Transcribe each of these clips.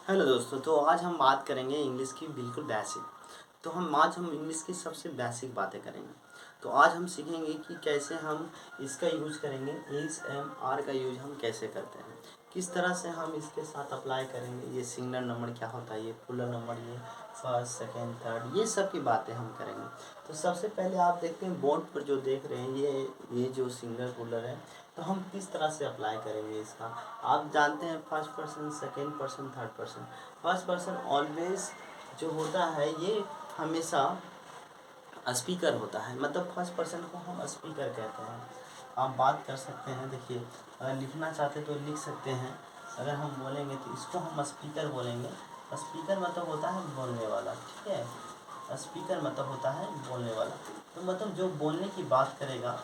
Hello दोस्तों, तो आज हम बात करेंगे इंग्लिश की बिल्कुल बेसिक। तो आज हम इंग्लिश की सबसे बेसिक बातें करेंगे। तो आज हम सीखेंगे कि कैसे हम इसका यूज़ करेंगे। इस एम आर का यूज हम कैसे करते हैं, किस तरह से हम इसके साथ अप्लाई करेंगे। ये सिंगुलर नंबर क्या होता है, ये प्लूरल नंबर, ये फर्स्ट सेकेंड थर्ड, ये सब की बातें हम करेंगे। तो सबसे पहले आप देखते हैं बोर्ड पर जो देख रहे हैं, ये जो सिंगुलर प्लूरल है, तो हम किस तरह से अप्लाई करेंगे इसका। आप जानते हैं first person, second person, third person. First person always जो होता है ये हमेशा स्पीकर होता है, मतलब फर्स्ट पर्सन को हम स्पीकर कहते हैं। आप बात कर सकते हैं, देखिए अगर लिखना चाहते तो लिख सकते हैं। अगर हम बोलेंगे तो इसको हम स्पीकर बोलेंगे। स्पीकर मतलब होता है बोलने वाला, ठीक है। स्पीकर मतलब होता है बोलने वाला। तो मतलब जो बोलने की बात करेगा,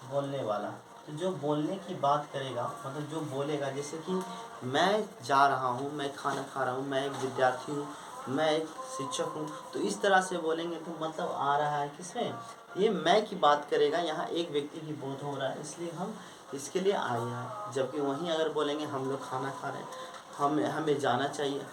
बोलने वाला। तो जो बोलने की बात करेगा मतलब जो बोलेगा, जैसे कि मैं जा रहा हूँ, मैं खाना खा रहा हूँ, मैं एक विद्यार्थी हूँ, मैं एक शिक्षक हूँ। तो इस तरह से बोलेंगे तो मतलब आ रहा है किसमें, ये मैं की बात करेगा। यहाँ एक व्यक्ति की बोध हो रहा है, इसलिए हम इसके लिए आए हैं। जबकि वहीं अगर बोलेंगे हम लोग खाना खा रहे हैं, हमें जाना चाहिए,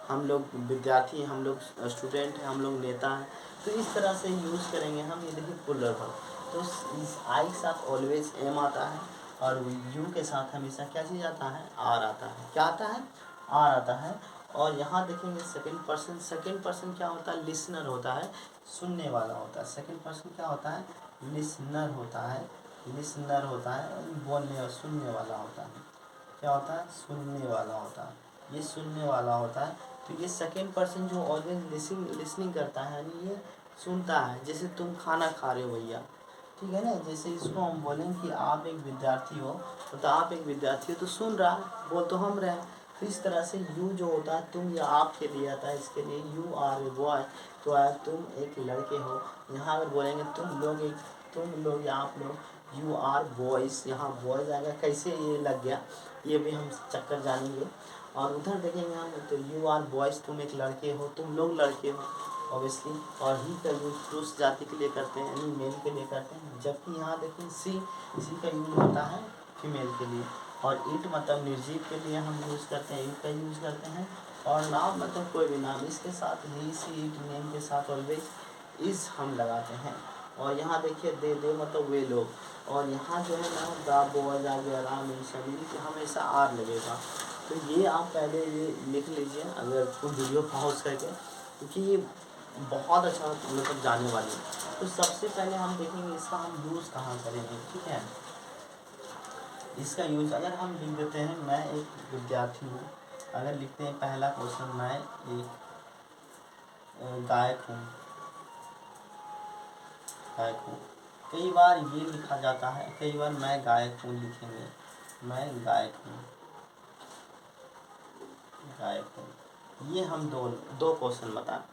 हम लोग विद्यार्थी हैं, हम लोग स्टूडेंट हैं, हम लोग नेता हैं। तो इस तरह से यूज़ करेंगे हम। ये देखिए प्लूरल वर्ब, तो इस आई के साथ ऑलवेज एम आता है, और यू के साथ हमेशा क्या चीज़ आता है, आर आता है। क्या आता है, आर आता है। और यहाँ देखेंगे सेकंड पर्सन, सेकंड पर्सन क्या होता है, लिसनर होता है, सुनने वाला होता है। सेकंड पर्सन क्या होता है, लिसनर होता है, लिसनर होता है, बोलने और सुनने वाला होता है। क्या होता है, सुनने वाला होता है, ये सुनने वाला होता है। तो ये सेकंड पर्सन जो ऑलवेज लिसनिंग करता है, यानी ये सुनता है। जैसे तुम खाना खा रहे हो भैया, ठीक है ना। जैसे इसको हम बोलें कि आप एक विद्यार्थी हो, तो आप एक विद्यार्थी हो तो सुन रहा है, बोल तो हम रहे। तो इस तरह से यू जो होता है तुम या आप के लिए आता है, इसके लिए यू आर ए बॉय, तो तुम एक लड़के हो। यहाँ अगर बोलेंगे तुम लोग या आप लोग, यू आर बॉयज़, यहाँ बॉयज़ आएगा। कैसे ये लग गया, ये भी हम चक्कर जानेंगे। और उधर देखेंगे हम तो यू आर बॉयज़, तुम एक लड़के हो, तुम लोग लड़के हो ऑब्वियसली। और ही का यूज पुरुष जाति के लिए करते हैं, यानी मेल के लिए करते हैं। जबकि यहाँ देखिए सी का यूज होता है फीमेल के लिए। और इट मतलब निर्जीव के लिए हम यूज़ करते हैं, इट का यूज़ करते हैं। और नाम मतलब कोई भी नाम, इसके साथ ही सी इट नेम के साथ ऑलवेज इस हम लगाते हैं। और यहाँ देखिए दे मतलब वे लोग। और यहाँ जो है ना दा बॉयज आ गया, राम, इन सभी हमेशा आर लगेगा। तो ये आप पहले ये लिख लीजिए अगर कोई वीडियो पॉज करके, क्योंकि ये बहुत अच्छा मतलब जाने वाली है। तो सबसे पहले हम देखेंगे इसका हम यूज़ कहाँ करेंगे, ठीक है। इसका यूज़ अगर हम लिख देते हैं मैं एक विद्यार्थी हूँ, अगर लिखते हैं पहला क्वेश्चन मैं एक गायक हूँ, गायक हूँ। कई बार ये लिखा जाता है, कई बार मैं गायक हूँ लिखेंगे, मैं गायक हूँ, गायक हूँ। ये हम दो दो क्वेश्चन बता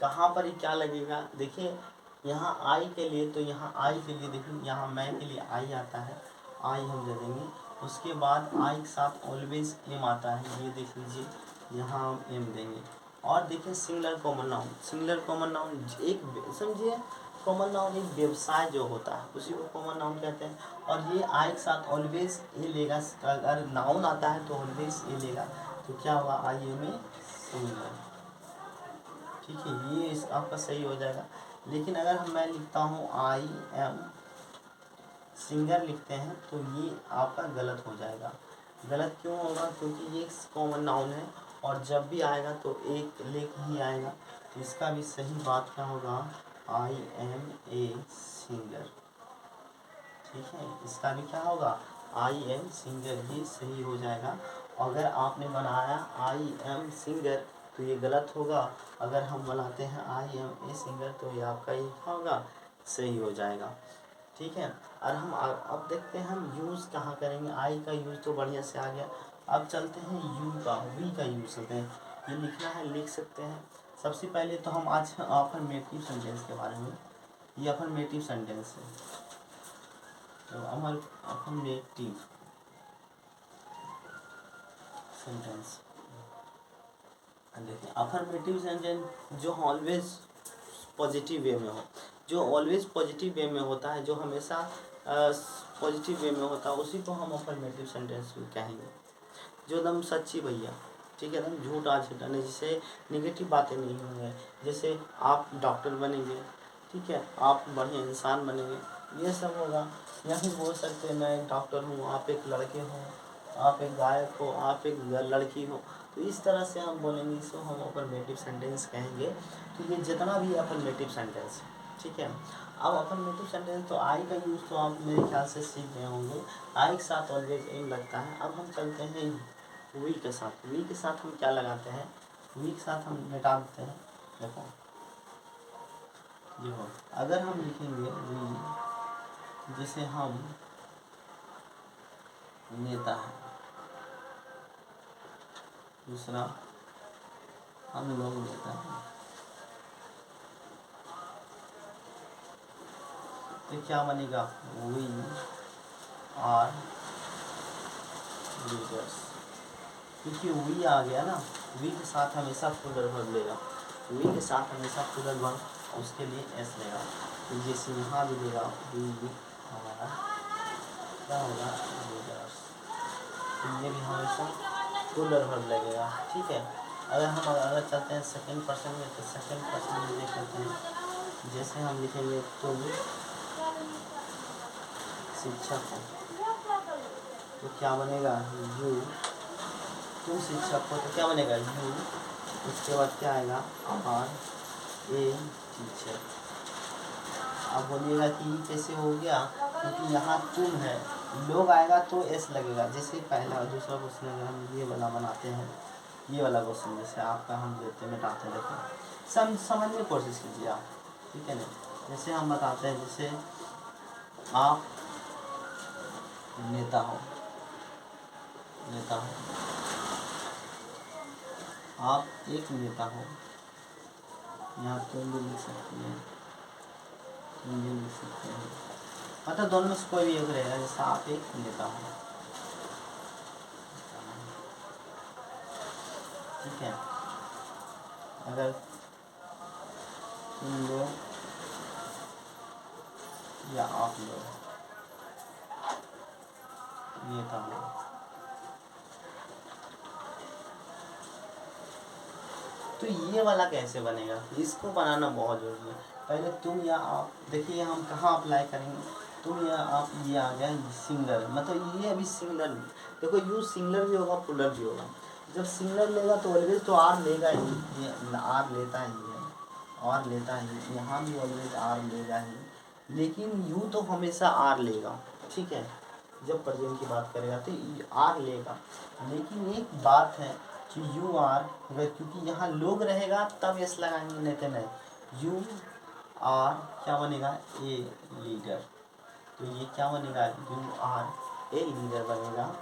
कहाँ पर ही क्या लगेगा। देखिए यहाँ आई के लिए, तो यहाँ आई के लिए देखिए यहाँ मैं के लिए आई आता है, आई हम दे देंगे। उसके बाद आई के साथ ऑलवेज एम आता है, ये देख लीजिए यहाँ हम एम देंगे। और देखिए singular common noun, singular common noun एक समझिए, कॉमन नाउन एक व्यवसाय जो होता है उसी को कॉमन नाउन कहते हैं। और ये आई के साथ ऑलवेज ए लेगा, अगर नाउन आता है तो ऑलवेज ए लेगा। तो क्या हुआ, आई एम ए सिंगुलर, ठीक है। ये इस आपका सही हो जाएगा। लेकिन अगर मैं लिखता हूँ आई एम सिंगर लिखते हैं तो ये आपका गलत हो जाएगा। गलत क्यों होगा, क्योंकि ये कॉमन नाउन है और जब भी आएगा तो एक लेख ही आएगा। तो इसका भी सही बात क्या होगा, आई एम ए सिंगर, ठीक है। इसका भी क्या होगा, आई एम सिंगर, ये सही हो जाएगा। अगर आपने बनाया आई एम सिंगर तो ये गलत होगा। अगर हम बनाते हैं आई एम ए सिंगर तो ये आपका ये क्या होगा, सही हो जाएगा, ठीक है। और हम अब देखते हैं हम यूज़ कहाँ करेंगे। आई का यूज़ तो बढ़िया से आ गया। अब चलते हैं यू का, वी का यूज़ करते हैं। ये लिखना है लिख सकते हैं। सबसे पहले तो हम आज अफर्मेटिव सेंटेंस के बारे में, ये अफर्मेटिव सेंटेंस है, तो अफर्मेटिव सेंटेंस देखिए। अफर्मेटिव सेंटेंस जो ऑलवेज पॉजिटिव वे में हो, जो ऑलवेज पॉजिटिव वे में होता है, जो हमेशा पॉजिटिव वे में होता है, उसी को हम अफर्मेटिव सेंटेंस कहेंगे। जो एकदम सच्ची भैया, ठीक है ना, झूठ आज हटाने, जिससे निगेटिव बातें नहीं होंगे। जैसे आप डॉक्टर बनेंगे, ठीक है, आप बढ़िया इंसान बनेंगे, ये सब होगा। या फिर बोल सकते हैं मैं एक डॉक्टर हूँ, आप एक लड़के हो, आप एक गायक हो, आप एक लड़की हो, तो इस तरह से हम बोलेंगे, इसको हम अफर्मेटिव सेंटेंस कहेंगे। तो ये जितना भी अफर्मेटिव सेंटेंस है, ठीक है। अब अफर्मेटिव सेंटेंस तो आई का यूज़ तो आप मेरे ख्याल से सीख गए होंगे। आई के साथ ऑलवेज एम लगता है। अब हम चलते हैं वी के साथ। वी के साथ हम क्या लगाते हैं, वी के साथ हम मिटा देते हैं। देखो देखो, अगर हम लिखेंगे वी, जैसे हम नेता है, दूसरा हम लोग नेता है, तो क्या बनेगा, वी आर लीडर्स। क्योंकि वी आ गया ना, वी के साथ हमेशा फुलर वर्ब लेगा, वी के साथ हमेशा फुलर वर्ब, उसके लिए एस लेगा। तो जैसे यहाँ भी लेगा वी हमारा क्या होगा, लीडर्स, तो ये भी हमेशा फुलर वर्ब लगेगा, ठीक है। अगर चलते हैं सेकंड पर्सन में, तो सेकंड पर्सन में देख लेते हैं। जैसे हम लिखेंगे तुम शिक्षक हो, तो क्या बनेगा, यू, तुम शिक्षक हो, तो क्या बनेगा, यू, उसके बाद क्या आएगा, आर ए टीचर। अब बोलिएगा कि कैसे हो गया, क्योंकि यहाँ तुम है, लोग आएगा तो एस लगेगा। जैसे पहला दूसरा क्वेश्चन अगर हम ये वाला बनाते हैं, ये वाला क्वेश्चन जैसे आपका हम देते मिटाते, देखो समझने की कोशिश कीजिए आप, ठीक है ना। जैसे हम बताते हैं, जैसे आप नेता हो, नेता हो, आप एक नेता हो, यहाँ तुम भी लिख सकती है, तुम भी लिख सकते हैं, मतलब दोनों में से कोई भी एक रहेगा। जैसे आप एक नेता हो, ठीक है। अगर तुम लोग या आप लोग नेता हो, तो ये वाला कैसे बनेगा, इसको बनाना बहुत जरूरी है। पहले तुम या आप, देखिए हम कहाँ अप्लाई करेंगे, तुम या आप, ये आ गया सिंगलर, मतलब ये अभी सिंगलर, देखो यू सिंगलर भी होगा प्लुरल भी होगा। जब सिंगलर लेगा तो ऑलवेज तो आर लेगा ही, ये आर लेता ही है, और लेता ही, यहाँ भी ऑलवेज आर लेगा ही, लेकिन यू तो हमेशा आर लेगा, ठीक है। जब प्रेजेंट की बात करेगा तो आर लेगा, लेकिन एक बात है कि यू आर, अगर क्योंकि यहाँ लोग रहेगा तब एस लगाएंगे, नहीं तो नहीं। यू आर क्या बनेगा, ए लीडर, तो ये क्या बनेगा, यू आर ए लीडर बनेगा।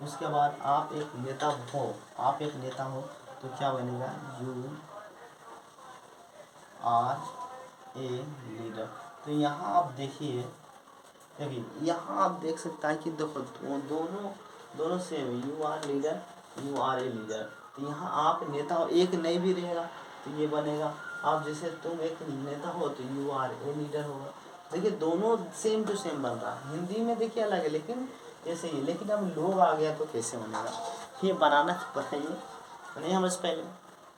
उसके बाद आप एक नेता हो, आप एक नेता हो, तो क्या बनेगा, यू आर ए लीडर। तो यहाँ आप देखिए, यहाँ आप देख सकते हैं कि देखो दोनों दोनों same, you are leader, you are a leader. तो यहाँ आप नेता हो, एक नहीं भी रहेगा तो ये बनेगा। आप जैसे तुम एक नेता हो तो यू आर ए लीडर होगा। देखिए दोनों सेम टू सेम बन रहा है, हिंदी में देखिए अलग है लेकिन ऐसे ही। लेकिन अब लोग आ गया तो कैसे बनेगा, ये बनाना बताइए, नहीं समझ पहले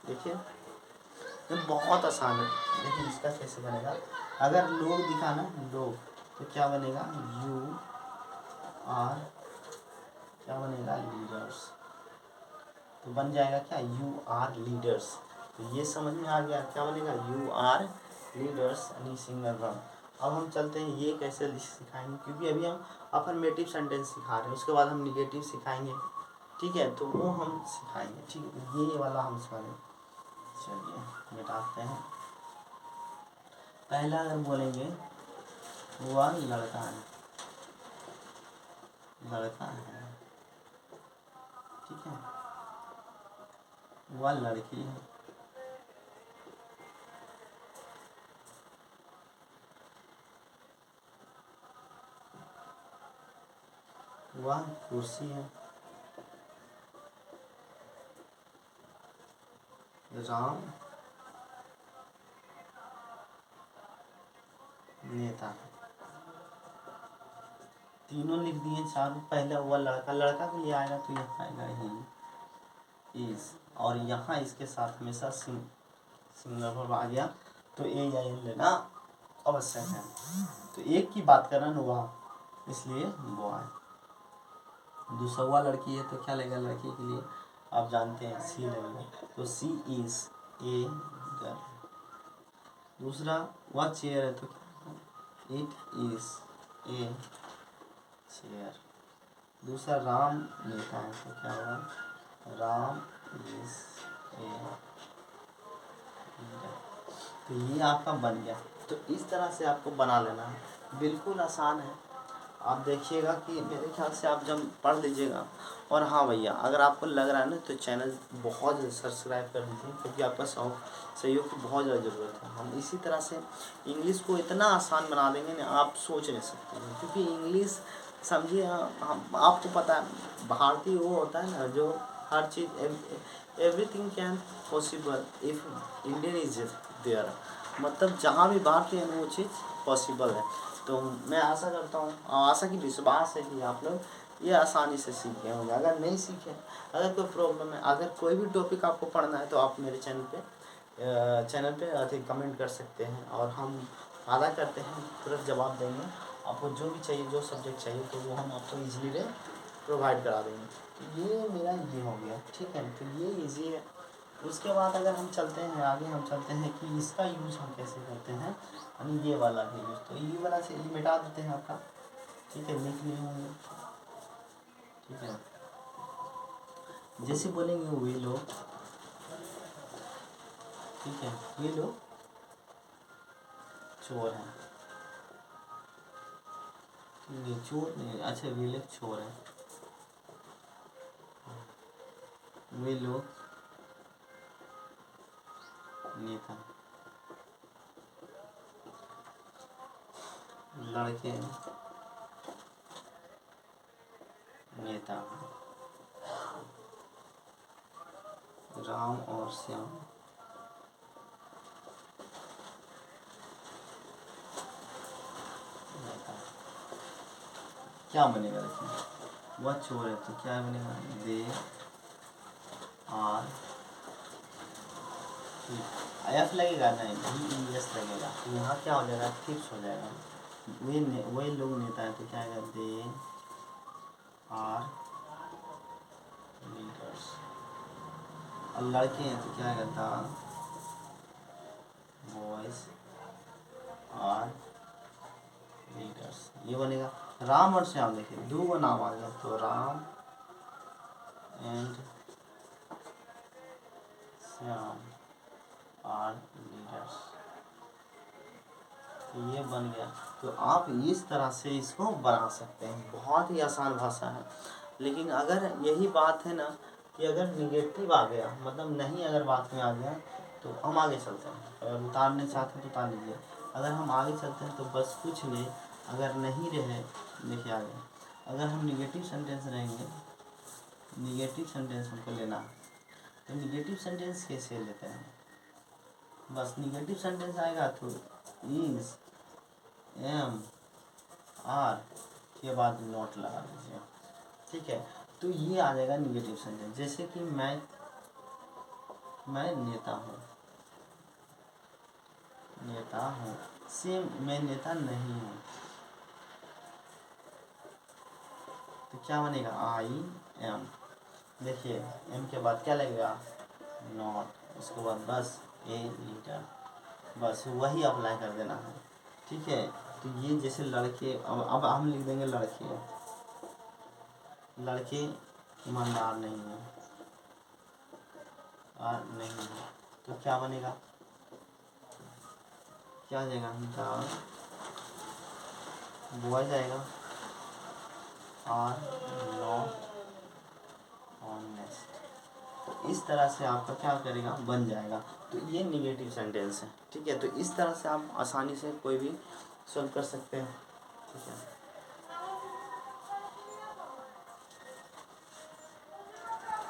देखिए, ये बहुत आसान है। देखिए इसका कैसे बनेगा, अगर लोग दिखाना, लोग, तो क्या बनेगा, यू आर, क्या बनेगा, लीडर्स, तो बन जाएगा क्या, यू आर लीडर्स। तो ये समझ में आ गया, क्या बनेगा, यू आर लीडर्स, यानी सिंगल वर्ब। अब हम चलते हैं ये कैसे सिखाएंगे, क्योंकि अभी हम अफर्मेटिव सेंटेंस सिखा रहे हैं, उसके बाद हम निगेटिव सिखाएंगे, ठीक है, तो वो हम सिखाएंगे, ठीक है। ये वाला हम सिखाएंगे, चलिए मिटाते हैं। पहला अगर बोलेंगे, वह लड़का है, लड़का है, ठीक है, वह लड़की है, वह कुर्सी है, राम नेता है। तीनों लिख दिए, चारों। पहले वह लड़का, लड़का के लिए आएगा तो ये आएगा ही इज, और यहाँ इसके साथ हमेशा सिंगल वर्ब आ गया तो ए या एन लेना आवश्यक है। तो एक की बात कर रहे हैं वह, इसलिए बॉय। दूसरा लड़की है तो क्या लगेगा लड़की के लिए, आप जानते हैं सी लगेगा, तो सी इज ए गर्ल। दूसरा वह चेयर है तो इट इज ए चेयर। दूसरा राम नेता है तो क्या होगा, राम इज ए लीडर। तो ये आपका बन गया। तो इस तरह से आपको बना लेना है, बिल्कुल आसान है। आप देखिएगा कि मेरे ख्याल से आप जब पढ़ लीजिएगा। और हाँ भैया, अगर आपको लग रहा है ना तो चैनल बहुत सब्सक्राइब कर दीजिए, क्योंकि आपका सहयोग की बहुत ज़्यादा ज़रूरत है। हम इसी तरह से इंग्लिश को इतना आसान बना देंगे ना, आप सोच नहीं सकते हैं। क्योंकि इंग्लिश समझिए, हम आपको पता है भारतीय वो होता है ना जो हर चीज़ everything can possible if Indian is there, मतलब जहाँ भी भारतीय है वो चीज़ पॉसिबल है। तो मैं आशा करता हूँ, आशा की विश्वास है कि आप लोग ये आसानी से सीख गए होंगे। अगर नहीं सीखे, अगर कोई प्रॉब्लम है, अगर कोई भी टॉपिक आपको पढ़ना है तो आप मेरे चैनल पे अधिक कमेंट कर सकते हैं, और हम वादा करते हैं तुरंत जवाब देंगे। आपको जो भी चाहिए, जो सब्जेक्ट चाहिए, तो वो हम आपको ईजिली प्रोवाइड करा देंगे। तो ये मेरा ये हो गया, ठीक है। तो ये ईजी है। उसके बाद अगर हम चलते हैं आगे, हम चलते हैं कि इसका यूज़ हम कैसे करते हैं, यानी ये वाला भी यूज़। तो ये वाला से ये मिटा देते हैं आपका, ठीक है, लिख लिए होंगे, ठीक है। जैसे बोलेंगे वे लोग, ठीक है, वे लोग चोर हैं, नहीं चोर नहीं, अच्छा वे लोग चोर हैं, वे लोग नेता, लड़के नेता, राम और श्याम नेता। क्या बनेगा देखिए, वह चोर है तो क्या बनेगा, दे आर, एफ लगेगा नहीं, डी एस लगेगा, तो यहाँ क्या हो जाएगा, फिक्स हो जाएगा। वही लोग नेता है तो क्या आएगा, दे आर लीडर्स। और लड़के हैं तो क्या आएगा, द बॉयज आर लीडर्स। ये बनेगा। राम और श्याम, देखिए दो गो नाम आ गया, तो Ram and Shyam are leaders, तो ये बन गया। तो आप इस तरह से इसको बना सकते हैं, बहुत ही आसान भाषा है। लेकिन अगर यही बात है ना कि अगर निगेटिव आ गया, मतलब नहीं अगर बात में आ गया, तो हम आगे चलते हैं। अगर उतारने चाहते हैं तो उतार लीजिए, अगर हम आगे चलते हैं तो बस कुछ नहीं। अगर नहीं रहे, देखिए आगे, अगर हम निगेटिव सेंटेंस रहेंगे, निगेटिव सेंटेंस हमको लेना है, तो निगेटिव सेंटेंस कैसे लेते हैं, बस निगेटिव सेंटेंस आएगा तो इज एम आर के बाद नोट लगा दीजिए, ठीक है। तो ये आ जाएगा निगेटिव सेंटेंस। जैसे कि मैं नेता हूँ, नेता हूँ, सेम मैं नेता नहीं हूँ, तो क्या बनेगा, आई एम। देखिए एम के बाद क्या लगेगा, नॉट, उसके बाद बस ए लीटर, बस वही अप्लाई कर देना है, ठीक है। तो ये जैसे लड़के, अब हम लिख देंगे लड़के, लड़के ईमानदार नहीं है, और नहीं है, तो क्या बनेगा, क्या आ जाएगा, बॉय जाएगा, और नॉट ऑनेस्ट। तो इस तरह से आपका क्या करेगा, बन जाएगा। तो ये निगेटिव सेंटेंस है, ठीक है। तो इस तरह से आप आसानी से कोई भी सॉल्व कर सकते हैं, ठीक है।